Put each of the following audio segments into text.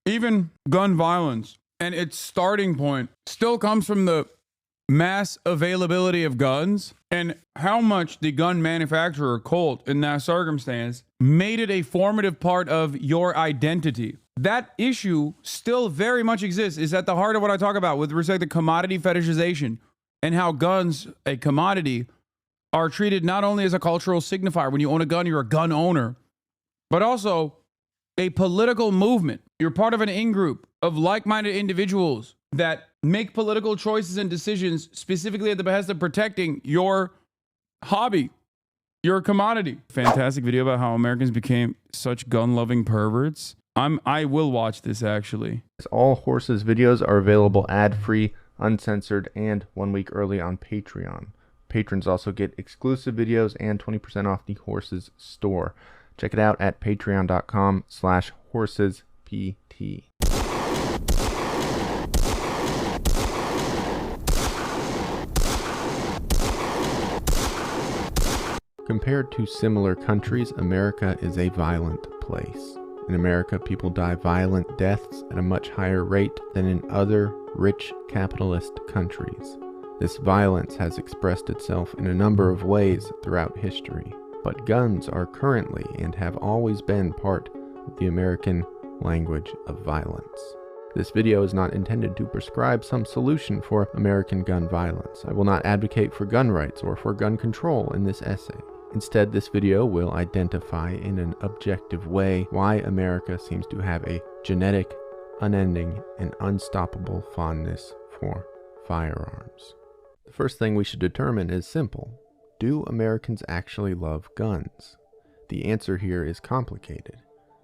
even gun violence and its starting point still comes from the mass availability of guns and how much the gun manufacturer Colt in that circumstance made it a formative part of your identity. That issue still very much exists, is at the heart of what I talk about with respect to commodity fetishization and how guns, a commodity, are treated not only as a cultural signifier. When you own a gun, you're a gun owner, but also a political movement. You're part of an in-group of like-minded individuals that make political choices and decisions specifically at the behest of protecting your hobby, your commodity. Fantastic video about how Americans became such gun-loving perverts. I will watch this, actually. All Horses videos are available ad-free, uncensored, and 1 week early on Patreon. Patrons also get exclusive videos and 20% off the Horses store. Check it out at patreon.com/horsespt. Compared to similar countries, America is a violent place. In America, people die violent deaths at a much higher rate than in other rich capitalist countries. This violence has expressed itself in a number of ways throughout history, but guns are currently and have always been part of the American language of violence. This video is not intended to prescribe some solution for American gun violence. I will not advocate for gun rights or for gun control in this essay. Instead, this video will identify in an objective way why America seems to have a genetic, unending, and unstoppable fondness for firearms. The first thing we should determine is simple. Do Americans actually love guns? The answer here is complicated.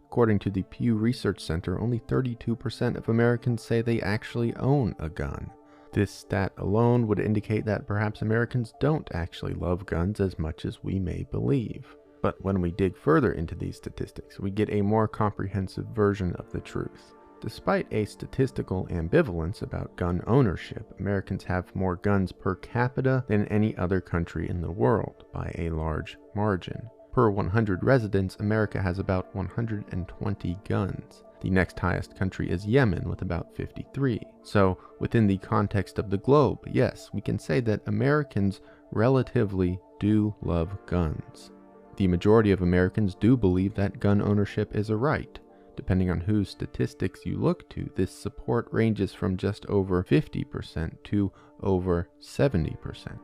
According to the Pew Research Center, only 32% of Americans say they actually own a gun. This stat alone would indicate that perhaps Americans don't actually love guns as much as we may believe. But when we dig further into these statistics, we get a more comprehensive version of the truth. Despite a statistical ambivalence about gun ownership, Americans have more guns per capita than any other country in the world by a large margin. Per 100 residents, America has about 120 guns. The next highest country is Yemen with about 53. So, within the context of the globe, yes, we can say that Americans relatively do love guns. The majority of Americans do believe that gun ownership is a right. Depending on whose statistics you look to, this support ranges from just over 50% to over 70%.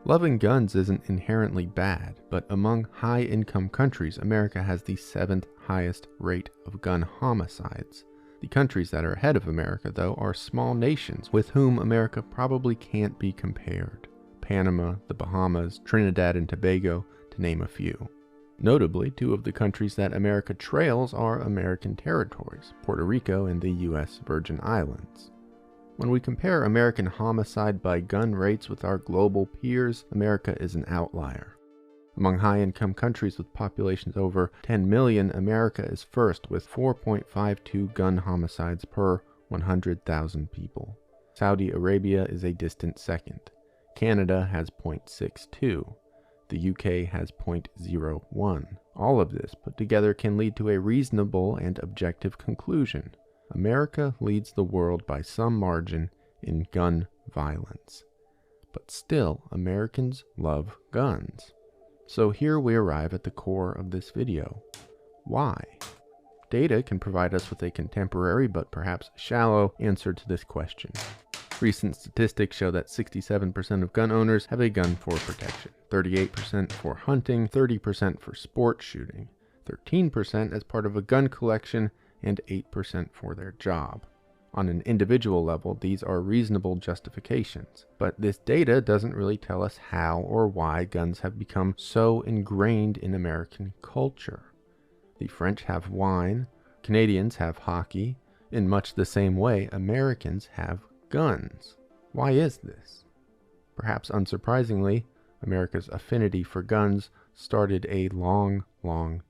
Loving guns isn't inherently bad, but among high-income countries, America has the 7th highest rate of gun homicides. The countries that are ahead of America, though, are small nations with whom America probably can't be compared. Panama, the Bahamas, Trinidad and Tobago, to name a few. Notably, 2 of the countries that America trails are American territories, Puerto Rico and the U.S. Virgin Islands. When we compare American homicide by gun rates with our global peers, America is an outlier. Among high-income countries with populations over 10 million, America is first with 4.52 gun homicides per 100,000 people. Saudi Arabia is a distant second. Canada has 0.62. The UK has 0.01. All of this put together can lead to a reasonable and objective conclusion. America leads the world by some margin in gun violence. But still, Americans love guns. So here we arrive at the core of this video. Why? Data can provide us with a contemporary but perhaps shallow answer to this question. Recent statistics show that 67% of gun owners have a gun for protection, 38% for hunting, 30% for sport shooting, 13% as part of a gun collection, and 8% for their job. On an individual level, these are reasonable justifications, but this data doesn't really tell us how or why guns have become so ingrained in American culture. The French have wine, Canadians have hockey, in much the same way Americans have guns. Why is this? Perhaps unsurprisingly, America's affinity for guns started a long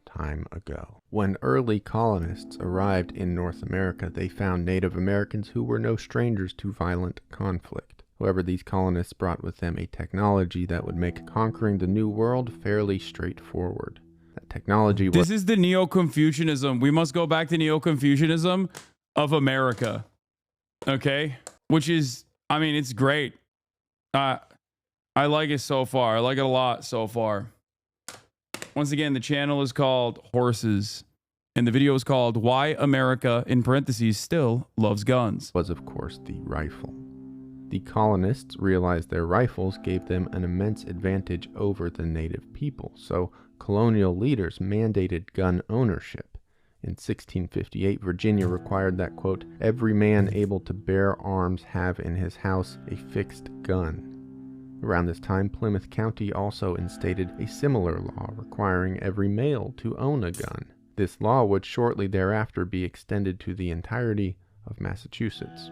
time ago. When early colonists arrived in North America, they found Native Americans who were no strangers to violent conflict. However, these colonists brought with them a technology that would make conquering the New World fairly straightforward. That technology was... This is the Neo-Confucianism. We must go back to Neo-Confucianism. of America. Okay? Which is, I mean, it's great. I like it so far. I like it a lot so far. Once again, the channel is called Horses, and the video is called Why America, in parentheses, Still Loves Guns. Was, of course, the rifle. The colonists realized their rifles gave them an immense advantage over the native people, so colonial leaders mandated gun ownership. In 1658, Virginia required that, quote, every man able to bear arms have in his house a fixed gun. Around this time, Plymouth County also instated a similar law requiring every male to own a gun. This law would shortly thereafter be extended to the entirety of Massachusetts.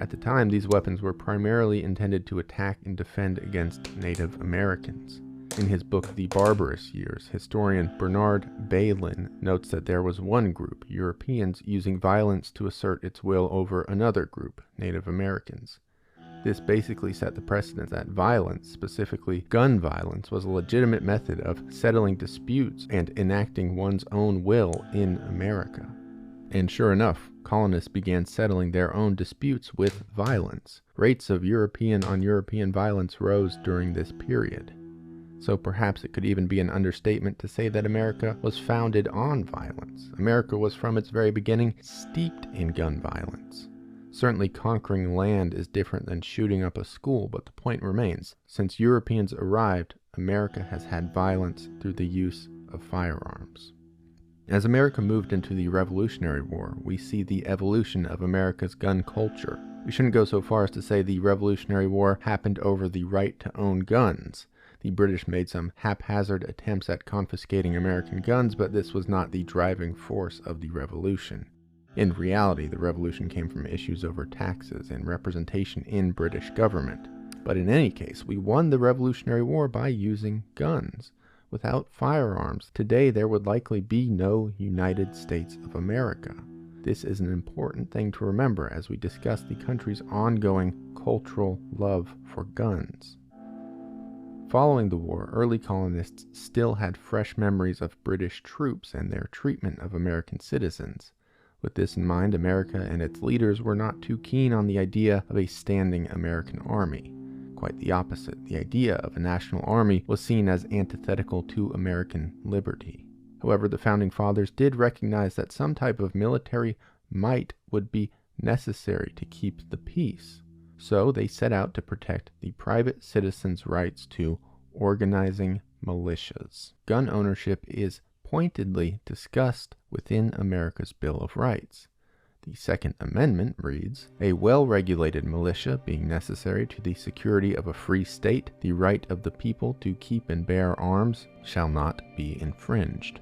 At the time, these weapons were primarily intended to attack and defend against Native Americans. In his book The Barbarous Years, historian Bernard Bailyn notes that there was one group, Europeans, using violence to assert its will over another group, Native Americans. This basically set the precedent that violence, specifically gun violence, was a legitimate method of settling disputes and enacting one's own will in America. And sure enough, colonists began settling their own disputes with violence. Rates of European on European violence rose during this period. So perhaps it could even be an understatement to say that America was founded on violence. America was from its very beginning steeped in gun violence. Certainly conquering land is different than shooting up a school, but the point remains. Since Europeans arrived, America has had violence through the use of firearms. As America moved into the Revolutionary War, we see the evolution of America's gun culture. We shouldn't go so far as to say the Revolutionary War happened over the right to own guns. The British made some haphazard attempts at confiscating American guns, but this was not the driving force of the revolution. In reality, the revolution came from issues over taxes and representation in British government. But in any case, we won the Revolutionary War by using guns. Without firearms, today there would likely be no United States of America. This is an important thing to remember as we discuss the country's ongoing cultural love for guns. Following the war, early colonists still had fresh memories of British troops and their treatment of American citizens. With this in mind, America and its leaders were not too keen on the idea of a standing American army. Quite the opposite. The idea of a national army was seen as antithetical to American liberty. However, the Founding Fathers did recognize that some type of military might would be necessary to keep the peace. So they set out to protect the private citizens' rights to organizing militias. Gun ownership is pointedly discussed within America's Bill of Rights. The Second Amendment reads, a well-regulated militia being necessary to the security of a free state, the right of the people to keep and bear arms shall not be infringed.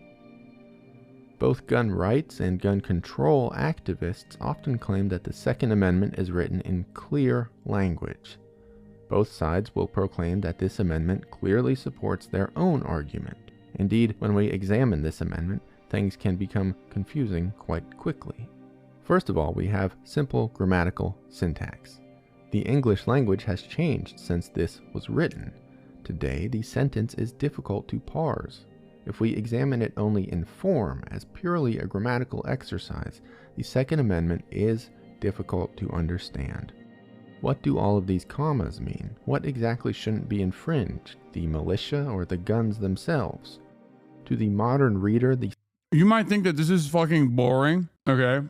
Both gun rights and gun control activists often claim that the Second Amendment is written in clear language. Both sides will proclaim that this amendment clearly supports their own argument. Indeed, when we examine this amendment, things can become confusing quite quickly. First of all, we have simple grammatical syntax. The English language has changed since this was written. Today, the sentence is difficult to parse. If we examine it only in form, as purely a grammatical exercise, the Second Amendment is difficult to understand. What do all of these commas mean? What exactly shouldn't be infringed? The militia or the guns themselves? To the modern reader, You might think that this is fucking boring, okay?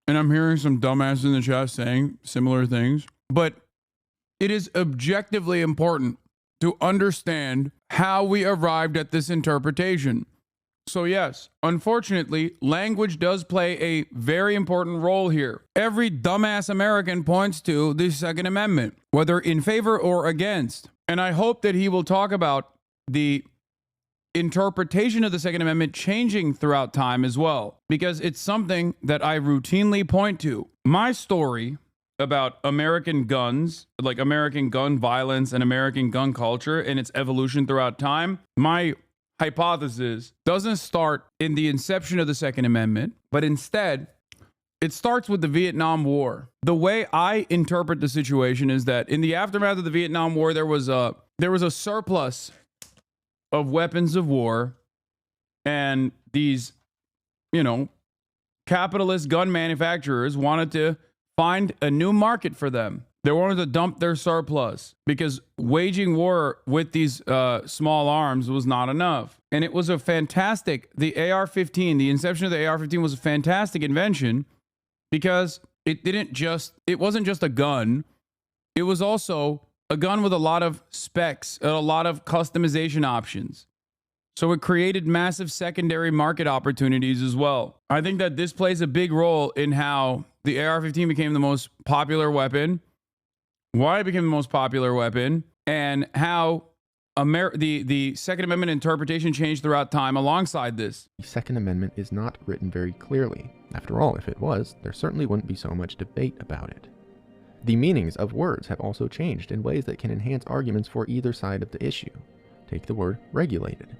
And I'm hearing some dumbasses in the chat saying similar things, but it is objectively important to understand how we arrived at this interpretation. So yes, unfortunately, language does play a very important role here. Every dumbass American points to the Second Amendment, whether in favor or against. And I hope that he will talk about the interpretation of the Second Amendment changing throughout time as well, because it's something that I routinely point to. My story about American guns, like American gun violence and American gun culture and its evolution throughout time, my hypothesis doesn't start in the inception of the Second Amendment, but instead it starts with the Vietnam War. The way I interpret the situation is that in the aftermath of the Vietnam War, there was a surplus of weapons of war, and these, capitalist gun manufacturers wanted to find a new market for them. They wanted to dump their surplus because waging war with these small arms was not enough. And it was a fantastic, the AR-15, the inception of the AR-15 was a fantastic invention because it wasn't just a gun. It was also a gun with a lot of specs, a lot of customization options. So it created massive secondary market opportunities as well. I think that this plays a big role in how the AR-15 became the most popular weapon, why it became the most popular weapon, and how the Second Amendment interpretation changed throughout time alongside this. The Second Amendment is not written very clearly. After all, if it was, there certainly wouldn't be so much debate about it. The meanings of words have also changed in ways that can enhance arguments for either side of the issue. Take the word regulated.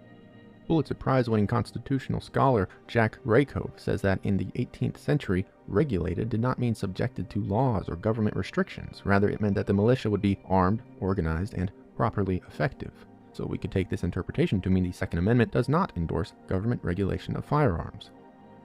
Pulitzer Prize-winning constitutional scholar Jack Rakove says that in the 18th century, regulated did not mean subjected to laws or government restrictions. Rather, it meant that the militia would be armed, organized, and properly effective. So we could take this interpretation to mean the Second Amendment does not endorse government regulation of firearms.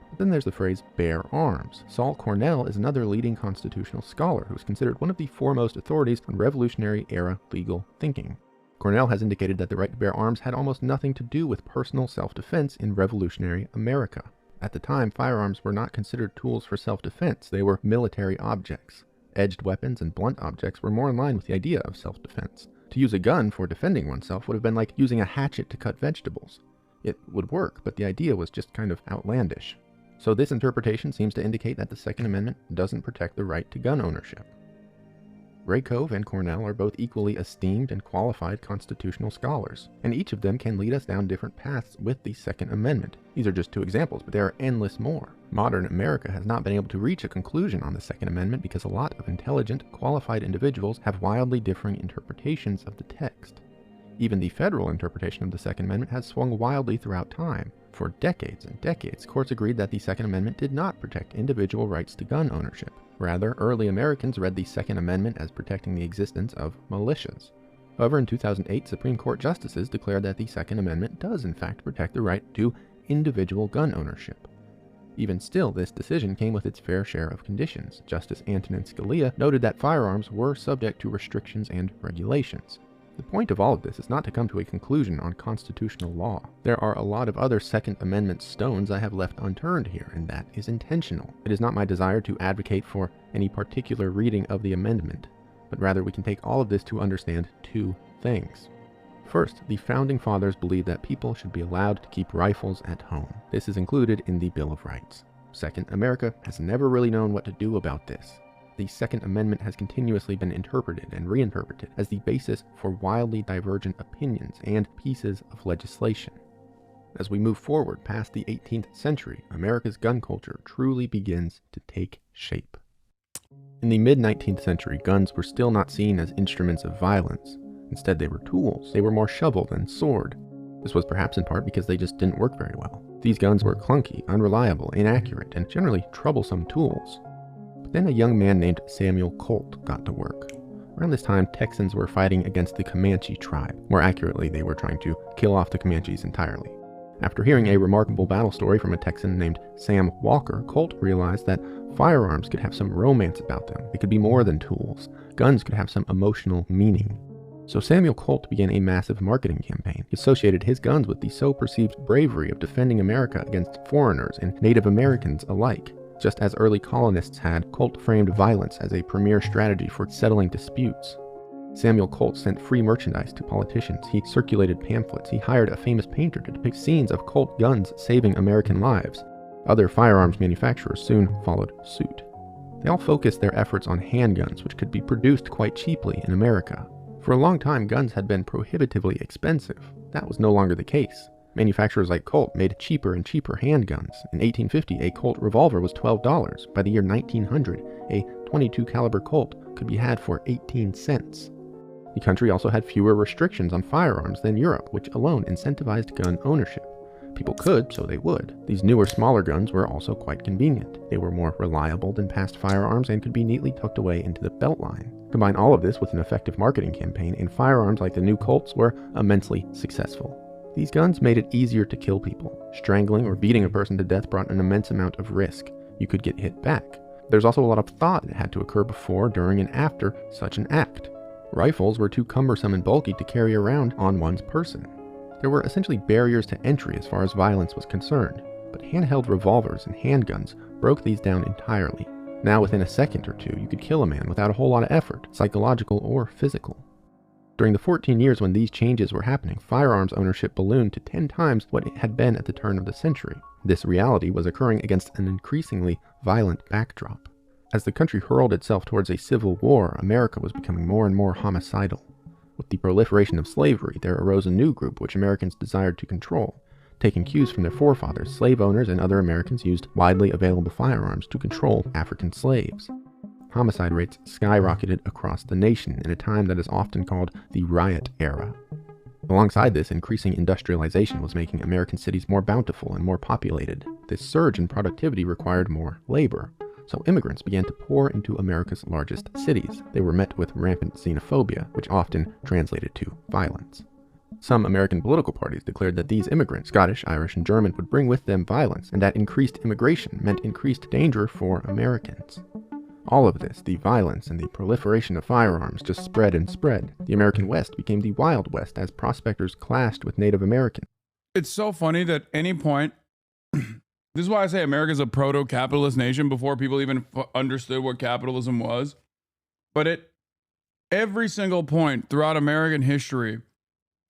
But then there's the phrase bear arms. Saul Cornell is another leading constitutional scholar who is considered one of the foremost authorities on Revolutionary-era legal thinking. Cornell has indicated that the right to bear arms had almost nothing to do with personal self-defense in revolutionary America. At the time, firearms were not considered tools for self-defense, they were military objects. Edged weapons and blunt objects were more in line with the idea of self-defense. To use a gun for defending oneself would have been like using a hatchet to cut vegetables. It would work, but the idea was just kind of outlandish. So this interpretation seems to indicate that the Second Amendment doesn't protect the right to gun ownership. Rakove and Cornell are both equally esteemed and qualified constitutional scholars, and each of them can lead us down different paths with the Second Amendment. These are just two examples, but there are endless more. Modern America has not been able to reach a conclusion on the Second Amendment because a lot of intelligent, qualified individuals have wildly differing interpretations of the text. Even the federal interpretation of the Second Amendment has swung wildly throughout time. For decades and decades, courts agreed that the Second Amendment did not protect individual rights to gun ownership. Rather, early Americans read the Second Amendment as protecting the existence of militias. However, in 2008, Supreme Court justices declared that the Second Amendment does in fact protect the right to individual gun ownership. Even still, this decision came with its fair share of conditions. Justice Antonin Scalia noted that firearms were subject to restrictions and regulations. The point of all of this is not to come to a conclusion on constitutional law. There are a lot of other Second Amendment stones I have left unturned here, and that is intentional. It is not my desire to advocate for any particular reading of the amendment, but rather we can take all of this to understand two things. First, the Founding Fathers believed that people should be allowed to keep rifles at home. This is included in the Bill of Rights. Second, America has never really known what to do about this. The Second Amendment has continuously been interpreted and reinterpreted as the basis for wildly divergent opinions and pieces of legislation. As we move forward past the 18th century, America's gun culture truly begins to take shape. In the mid-19th century, guns were still not seen as instruments of violence. Instead, they were tools. They were more shovel than sword. This was perhaps in part because they just didn't work very well. These guns were clunky, unreliable, inaccurate, and generally troublesome tools. Then a young man named Samuel Colt got to work. Around this time, Texans were fighting against the Comanche tribe. More accurately, they were trying to kill off the Comanches entirely. After hearing a remarkable battle story from a Texan named Sam Walker, Colt realized that firearms could have some romance about them. They could be more than tools. Guns could have some emotional meaning. So Samuel Colt began a massive marketing campaign. He associated his guns with the so-perceived bravery of defending America against foreigners and Native Americans alike. Just as early colonists had, Colt framed violence as a premier strategy for settling disputes. Samuel Colt sent free merchandise to politicians. He circulated pamphlets. He hired a famous painter to depict scenes of Colt guns saving American lives. Other firearms manufacturers soon followed suit. They all focused their efforts on handguns, which could be produced quite cheaply in America. For a long time, guns had been prohibitively expensive. That was no longer the case. Manufacturers like Colt made cheaper and cheaper handguns. In 1850, a Colt revolver was $12. By the year 1900, a .22 caliber Colt could be had for 18 cents. The country also had fewer restrictions on firearms than Europe, which alone incentivized gun ownership. People could, so they would. These newer, smaller guns were also quite convenient. They were more reliable than past firearms and could be neatly tucked away into the belt line. Combine all of this with an effective marketing campaign, and firearms like the new Colts were immensely successful. These guns made it easier to kill people. Strangling or beating a person to death brought an immense amount of risk. you could get hit back. There's also a lot of thought that had to occur before, during, and after such an act. Rifles were too cumbersome and bulky to carry around on one's person. There were essentially barriers to entry as far as violence was concerned, but handheld revolvers and handguns broke these down entirely. Now within a second or two, you could kill a man without a whole lot of effort, psychological or physical. During the 14 years when these changes were happening, firearms ownership ballooned to 10 times what it had been at the turn of the century. This reality was occurring against an increasingly violent backdrop. As the country hurled itself towards a civil war, America was becoming more and more homicidal. With the proliferation of slavery, there arose a new group which Americans desired to control. Taking cues from their forefathers, slave owners and other Americans used widely available firearms to control African slaves. Homicide rates skyrocketed across the nation in a time that is often called the riot era. Alongside this, increasing industrialization was making American cities more bountiful and more populated. This surge in productivity required more labor, so immigrants began to pour into America's largest cities. They were met with rampant xenophobia, which often translated to violence. Some American political parties declared that these immigrants, Scottish, Irish, and German, would bring with them violence, and that increased immigration meant increased danger for Americans. All of this, the violence and the proliferation of firearms, just spread and spread. The American West became the Wild West as prospectors clashed with Native Americans. It's so funny that any point, this is why I say America's a proto-capitalist nation before people even understood what capitalism was. But at every single point throughout American history,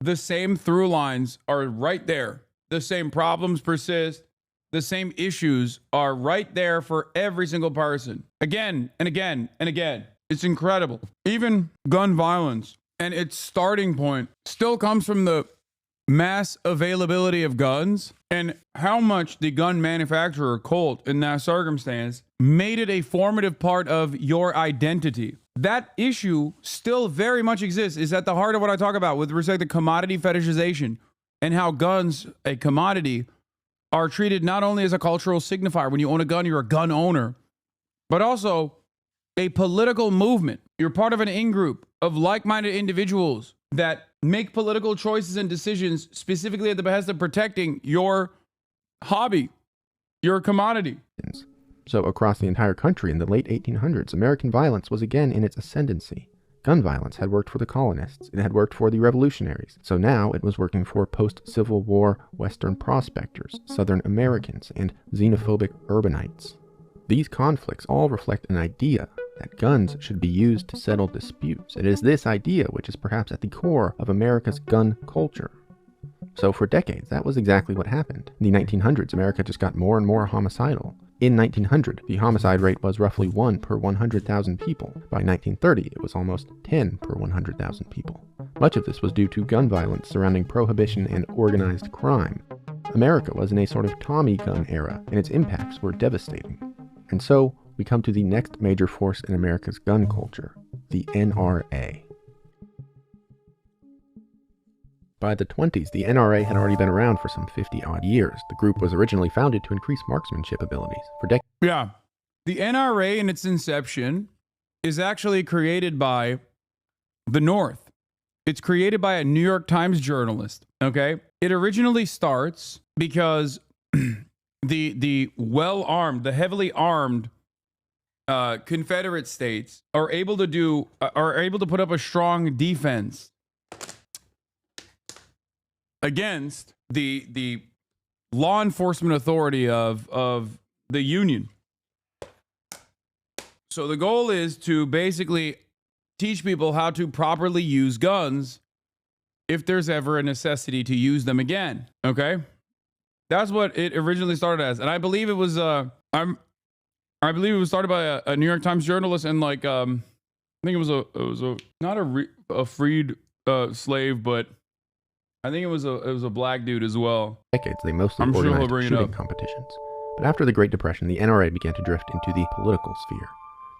the same through lines are right there. The same problems persist. The same issues are right there for every single person. Again and again and again. It's incredible. Even gun violence and its starting point still comes from the mass availability of guns and how much the gun manufacturer, Colt, in that circumstance, made it a formative part of your identity. That issue still very much exists. Is at the heart of what I talk about with respect to commodity fetishization and how guns, a commodity, are treated not only as a cultural signifier. When you own a gun, you're a gun owner, but also a political movement. You're part of an in-group of like-minded individuals that make political choices and decisions specifically at the behest of protecting your hobby, your commodity. So across the entire country in the late 1800s, American violence was again in its ascendancy. Gun violence had worked for the colonists, it had worked for the revolutionaries, so now it was working for post-Civil War Western prospectors, Southern Americans, and xenophobic urbanites. These conflicts all reflect an idea that guns should be used to settle disputes. It is this idea which is perhaps at the core of America's gun culture. So for decades, that was exactly what happened. In the 1900s, America just got more and more homicidal. In 1900, the homicide rate was roughly 1 per 100,000 people. By 1930, it was almost 10 per 100,000 people. Much of this was due to gun violence surrounding prohibition and organized crime. America was in a sort of Tommy gun era, and its impacts were devastating. And so, we come to the next major force in America's gun culture, the NRA. By the 20s, the NRA had already been around for some 50-odd years. The group was originally founded to increase marksmanship abilities. For decades. Yeah. The NRA in its inception is actually created by the North. It's created by a New York Times journalist, okay? It originally starts because the well-armed, the heavily armed Confederate states are able to put up a strong defense against the law enforcement authority of the Union. So the goal is to basically teach people how to properly use guns if there's ever a necessity to use them again. Okay? That's what it originally started as. And I believe it was I believe it was started by a New York Times journalist, and like I think it was a not a freed slave, but I think it was a black dude as well. Decades, they mostly organized shooting competitions. But after the Great Depression, the NRA began to drift into the political sphere.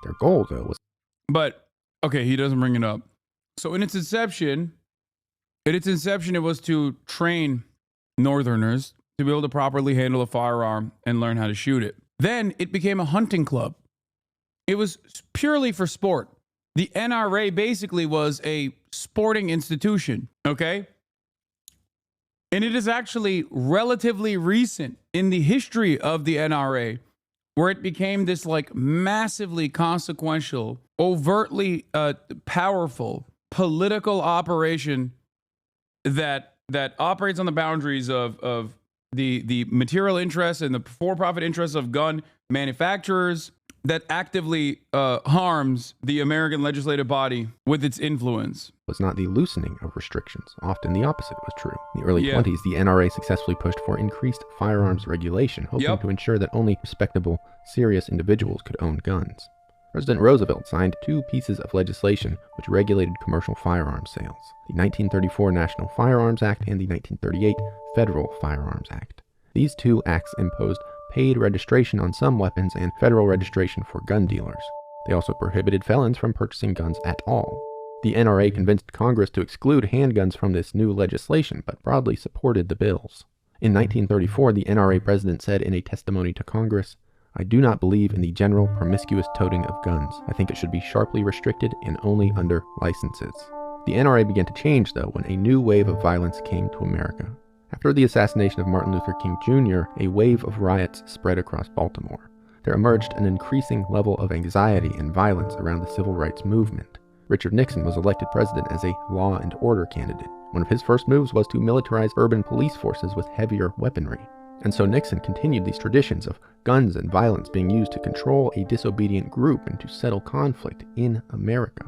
Their goal, though, was... But, okay, he doesn't bring it up. So in its inception, it was to train Northerners to be able to properly handle a firearm and learn how to shoot it. Then it became a hunting club. It was purely for sport. The NRA basically was a sporting institution, okay? And it is actually relatively recent in the history of the NRA where it became this like massively consequential, overtly powerful political operation that operates on the boundaries of the material interests and the for-profit interests of gun manufacturers, that actively harms the American legislative body with its influence. Was not the loosening of restrictions. Often the opposite was true. In the early 20s, the NRA successfully pushed for increased firearms regulation, hoping to ensure that only respectable, serious individuals could own guns. President Roosevelt signed 2 pieces of legislation which regulated commercial firearms sales: the 1934 National Firearms Act and the 1938 Federal Firearms Act. These 2 acts imposed paid registration on some weapons and federal registration for gun dealers. They also prohibited felons from purchasing guns at all. The NRA convinced Congress to exclude handguns from this new legislation, but broadly supported the bills. In 1934, the NRA president said in a testimony to Congress, "I do not believe in the general promiscuous toting of guns. I think it should be sharply restricted and only under licenses." The NRA began to change, though, when a new wave of violence came to America. After the assassination of Martin Luther King Jr., a wave of riots spread across Baltimore. There emerged an increasing level of anxiety and violence around the civil rights movement. Richard Nixon was elected president as a law and order candidate. One of his first moves was to militarize urban police forces with heavier weaponry. And so Nixon continued these traditions of guns and violence being used to control a disobedient group and to settle conflict in America.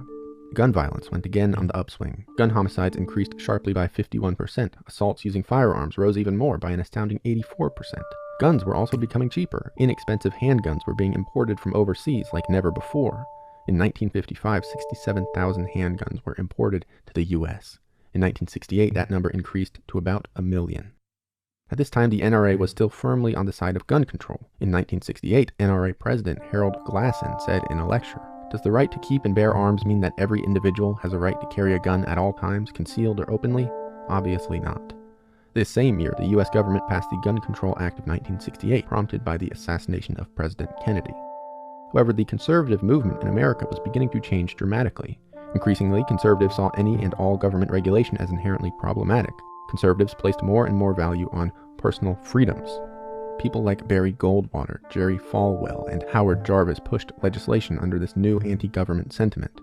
Gun violence went again on the upswing. Gun homicides increased sharply by 51%. Assaults using firearms rose even more by an astounding 84%. Guns were also becoming cheaper. Inexpensive handguns were being imported from overseas like never before. In 1955, 67,000 handguns were imported to the U.S. In 1968, that number increased to about 1 million. At this time, the NRA was still firmly on the side of gun control. In 1968, NRA President Harold Glasson said in a lecture, "Does the right to keep and bear arms mean that every individual has a right to carry a gun at all times, concealed or openly? Obviously not." This same year, the U.S. government passed the Gun Control Act of 1968, prompted by the assassination of President Kennedy. However, the conservative movement in America was beginning to change dramatically. Increasingly, conservatives saw any and all government regulation as inherently problematic. Conservatives placed more and more value on personal freedoms. People like Barry Goldwater, Jerry Falwell, and Howard Jarvis pushed legislation under this new anti-government sentiment.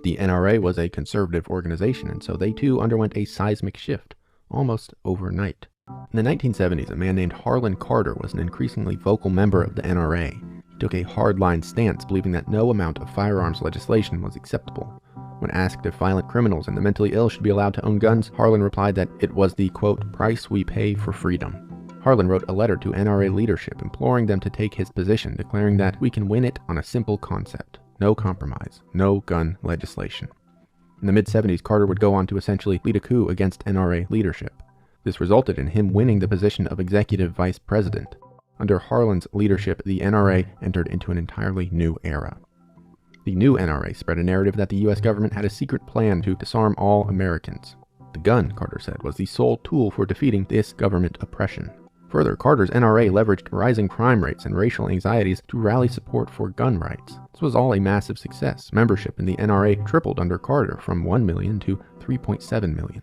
The NRA was a conservative organization, and so they too underwent a seismic shift, almost overnight. In the 1970s, a man named Harlan Carter was an increasingly vocal member of the NRA. He took a hardline stance, believing that no amount of firearms legislation was acceptable. When asked if violent criminals and the mentally ill should be allowed to own guns, Harlan replied that it was the, quote, "price we pay for freedom." Harlan wrote a letter to NRA leadership imploring them to take his position, declaring that we can win it on a simple concept: no compromise, no gun legislation. In the mid-70s, Carter would go on to essentially lead a coup against NRA leadership. This resulted in him winning the position of executive vice president. Under Harlan's leadership, the NRA entered into an entirely new era. The new NRA spread a narrative that the U.S. government had a secret plan to disarm all Americans. The gun, Carter said, was the sole tool for defeating this government oppression. Further, Carter's NRA leveraged rising crime rates and racial anxieties to rally support for gun rights. This was all a massive success. Membership in the NRA tripled under Carter, from 1 million to 3.7 million.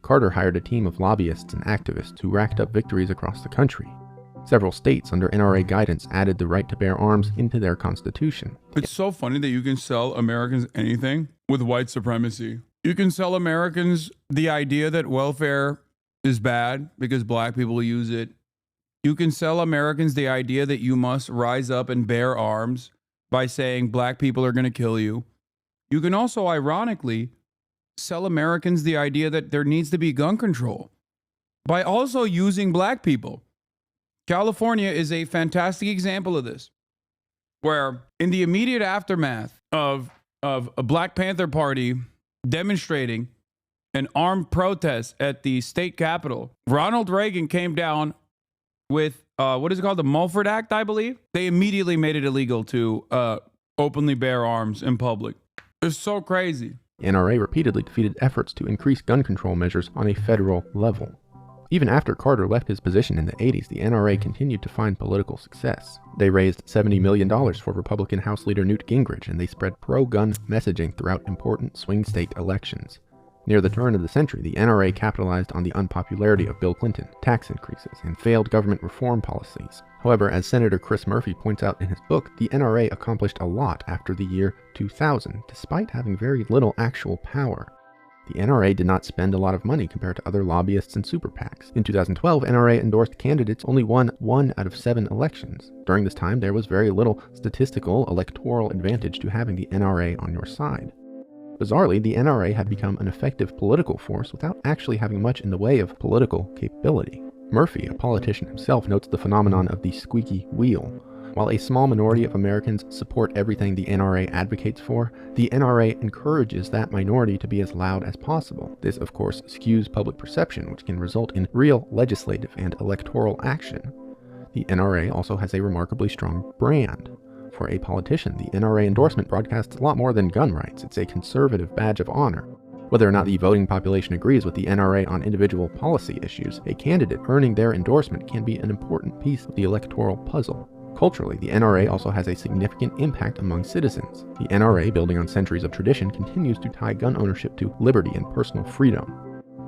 Carter hired a team of lobbyists and activists who racked up victories across the country. Several states under NRA guidance added the right to bear arms into their constitution. It's so funny that you can sell Americans anything with white supremacy. You can sell Americans the idea that welfare is bad because black people use it. You can sell Americans the idea that you must rise up and bear arms by saying black people are going to kill you. You can also, ironically, sell Americans the idea that there needs to be gun control by also using black people. California is a fantastic example of this, where in the immediate aftermath of a Black Panther Party demonstrating an armed protest at the state capitol, Ronald Reagan came down with, what is it called? The Mulford Act, I believe. They immediately made it illegal to openly bear arms in public. It's so crazy. NRA repeatedly defeated efforts to increase gun control measures on a federal level. Even after Carter left his position in the 80s, the NRA continued to find political success. They raised $70 million for Republican House Leader Newt Gingrich, and they spread pro-gun messaging throughout important swing state elections. Near the turn of the century, the NRA capitalized on the unpopularity of Bill Clinton, tax increases, and failed government reform policies. However, as Senator Chris Murphy points out in his book, the NRA accomplished a lot after the year 2000, despite having very little actual power. The NRA did not spend a lot of money compared to other lobbyists and super PACs. In 2012, NRA endorsed candidates only won 1 out of 7 elections. During this time, there was very little statistical electoral advantage to having the NRA on your side. Bizarrely, the NRA had become an effective political force without actually having much in the way of political capability. Murphy, a politician himself, notes the phenomenon of the squeaky wheel. While a small minority of Americans support everything the NRA advocates for, the NRA encourages that minority to be as loud as possible. This, of course, skews public perception, which can result in real legislative and electoral action. The NRA also has a remarkably strong brand. For a politician, the NRA endorsement broadcasts a lot more than gun rights. It's a conservative badge of honor. Whether or not the voting population agrees with the NRA on individual policy issues, a candidate earning their endorsement can be an important piece of the electoral puzzle. Culturally, the NRA also has a significant impact among citizens. The NRA, building on centuries of tradition, continues to tie gun ownership to liberty and personal freedom.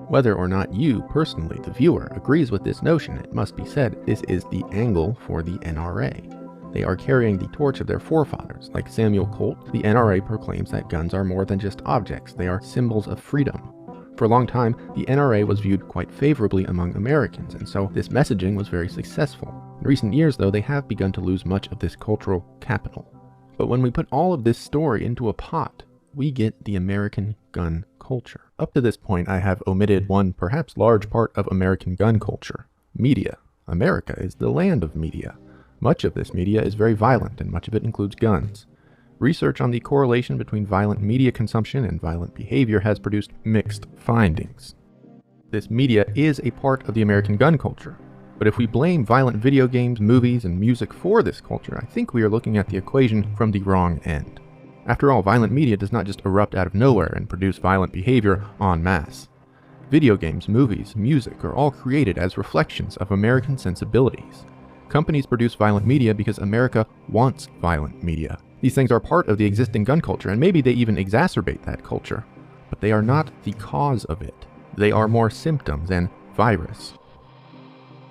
Whether or not you, personally, the viewer, agrees with this notion, it must be said, this is the angle for the NRA. They are carrying the torch of their forefathers. Like Samuel Colt, the NRA proclaims that guns are more than just objects, they are symbols of freedom. For a long time, the NRA was viewed quite favorably among Americans, and so this messaging was very successful. In recent years, though, they have begun to lose much of this cultural capital. But when we put all of this story into a pot, we get the American gun culture. Up to this point, I have omitted one perhaps large part of American gun culture: media. America is the land of media. Much of this media is very violent, and much of it includes guns. Research on the correlation between violent media consumption and violent behavior has produced mixed findings. This media is a part of the American gun culture, but if we blame violent video games, movies, and music for this culture, I think we are looking at the equation from the wrong end. After all, violent media does not just erupt out of nowhere and produce violent behavior en masse. Video games, movies, music are all created as reflections of American sensibilities. Companies produce violent media because America wants violent media. These things are part of the existing gun culture, and maybe they even exacerbate that culture. But they are not the cause of it. They are more symptoms than virus.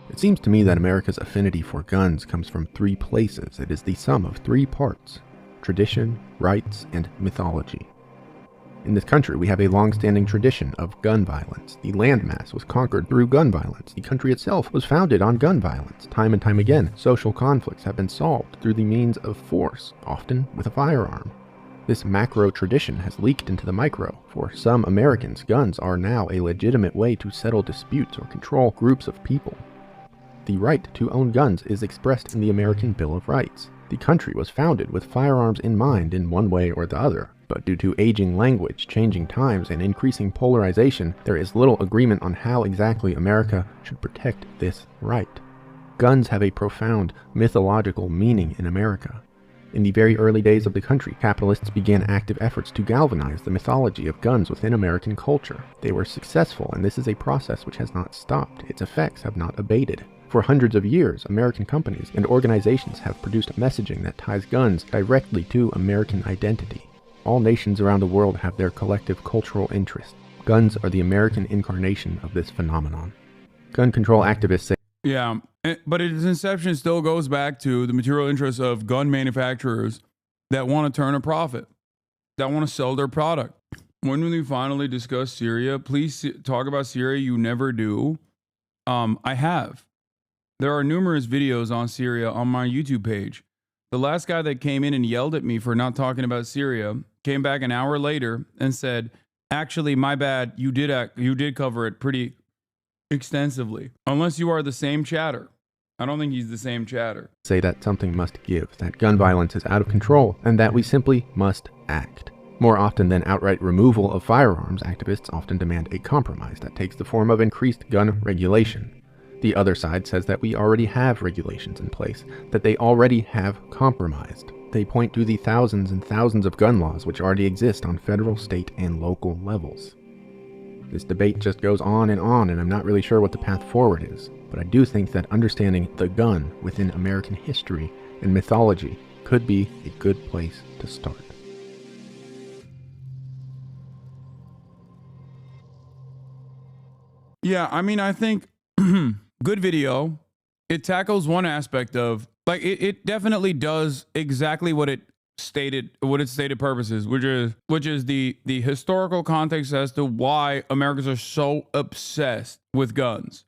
It seems to me that America's affinity for guns comes from 3 places. It is the sum of 3 parts: tradition, rights, and mythology. In this country, we have a long-standing tradition of gun violence. The landmass was conquered through gun violence. The country itself was founded on gun violence. Time and time again, social conflicts have been solved through the means of force, often with a firearm. This macro tradition has leaked into the micro. For some Americans, guns are now a legitimate way to settle disputes or control groups of people. The right to own guns is expressed in the American Bill of Rights. The country was founded with firearms in mind in one way or the other. But due to aging language, changing times, and increasing polarization, there is little agreement on how exactly America should protect this right. Guns have a profound mythological meaning in America. In the very early days of the country, capitalists began active efforts to galvanize the mythology of guns within American culture. They were successful, and this is a process which has not stopped. Its effects have not abated. For hundreds of years, American companies and organizations have produced messaging that ties guns directly to American identity. All nations around the world have their collective cultural interests. Guns are the American incarnation of this phenomenon. Gun control activists say, Yeah, but its inception still goes back to the material interests of gun manufacturers that want to turn a profit, that want to sell their product. When will we finally discuss Syria? Please talk about Syria. You never do. I have. There are numerous videos on Syria on my YouTube page. The last guy that came in and yelled at me for not talking about Syria came back an hour later and said, "Actually, my bad. You did cover it pretty extensively." Unless you are the same chatter. I don't think he's the same chatter. Say that something must give, that gun violence is out of control, and that we simply must act. More often than outright removal of firearms, activists often demand a compromise that takes the form of increased gun regulation. The other side says that we already have regulations in place, that they already have compromised. They point to the thousands and thousands of gun laws which already exist on federal, state, and local levels. This debate just goes on, and I'm not really sure what the path forward is, but I do think that understanding the gun within American history and mythology could be a good place to start. Yeah, I mean, I think good video. It tackles one aspect of like it definitely does exactly what its stated purpose is, which is the historical context as to why Americans are so obsessed with guns.